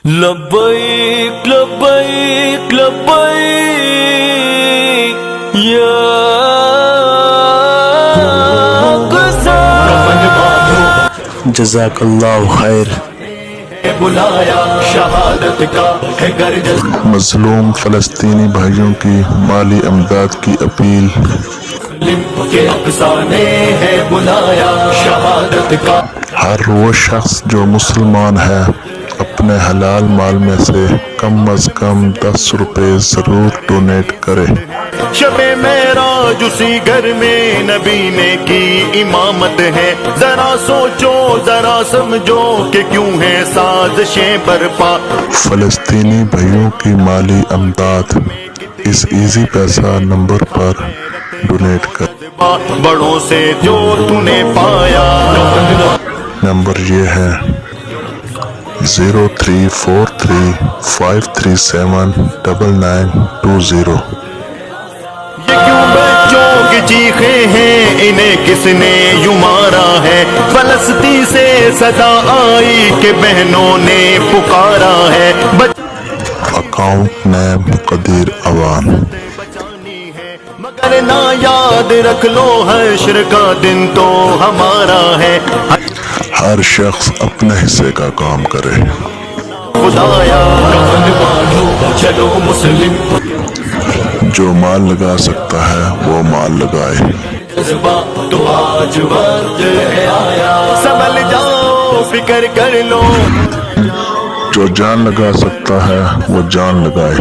لبیک لبیک لبیک یا جزاک اللہ خیر۔ بلایا شہادت کا ہے گرجس مظلوم فلسطینی بھائیوں کی مالی امداد کی اپیل۔ کے افسانے ہے بلایا شہادت کا۔ ہر وہ شخص جو مسلمان ہے اپنے حلال مال میں سے کم از کم 10 روپے ضرور ڈونیٹ کرے۔ شب معراج اسی گھر میں نبی نے کی امامت ہے، ذرا سوچو ذرا سمجھو کہ کیوں ہے سازشیں برپا۔ فلسطینی بھائیوں کی مالی امداد اس ایزی پیسہ نمبر پر ڈونیٹ کر۔ بڑوں سے جو تو نے پایا، نمبر یہ ہے 034353799920۔ یہ کیوں بچوں کی چیخیں ہیں، انہیں کس نے یوں مارا ہے؟ فلسطین سے صدا آئی کہ بہنوں نے پکارا ہے، اکاؤنٹ نیم قدیر عوان۔ مگر نہ یاد رکھ لو حشر کا دن تو ہمارا ہے۔ ہر شخص اپنے حصے کا کام کرے۔ خدایا چلو مسلم جو مال لگا سکتا ہے وہ مال لگائے۔ جذبہ تو آج وقت ہے آیا، سنبھل جاؤ فکر کر لو، جو جان لگا سکتا ہے وہ جان لگائے۔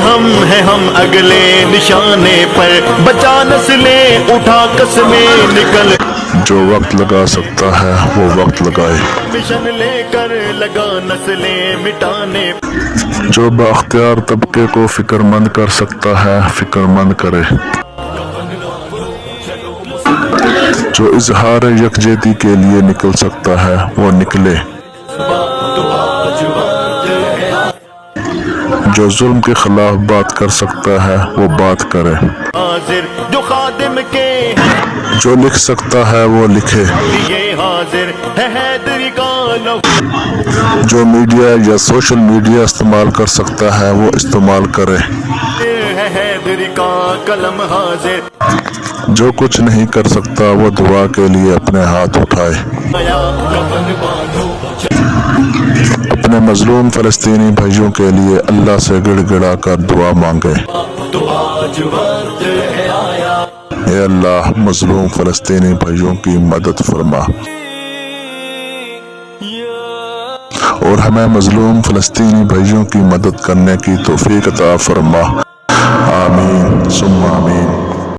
ہم ہیں ہم اگلے نشانے پر، بچا نسلیں اٹھا قسمیں نکل، جو وقت لگا سکتا ہے وہ وقت لگائے۔ مشن لے کر لگا نسلیں مٹانے، جو بااختیار طبقے کو فکر مند کر سکتا ہے فکر مند کرے۔ جو اظہار یکجہتی کے لیے نکل سکتا ہے وہ نکلے۔ جو ظلم کے خلاف بات کر سکتا ہے وہ بات کرے۔ حاضر جو خادم کے جو لکھ سکتا ہے وہ لکھے۔ لیے حاضر ہے حیدری کا لہو، جو میڈیا یا سوشل میڈیا استعمال کر سکتا ہے وہ استعمال کرے۔ ہے حیدری کا قلم حاضر، جو کچھ نہیں کر سکتا وہ دعا کے لیے اپنے ہاتھ اٹھائے۔ اپنے مظلوم فلسطینی بھائیوں کے لیے اللہ سے گڑ گڑا کر دعا مانگے۔ تو آج وقت ہے آیا، اے اللہ مظلوم فلسطینی بھائیوں کی مدد فرما اور ہمیں مظلوم فلسطینی بھائیوں کی مدد کرنے کی توفیق عطا فرما۔ آمین ثم آمین۔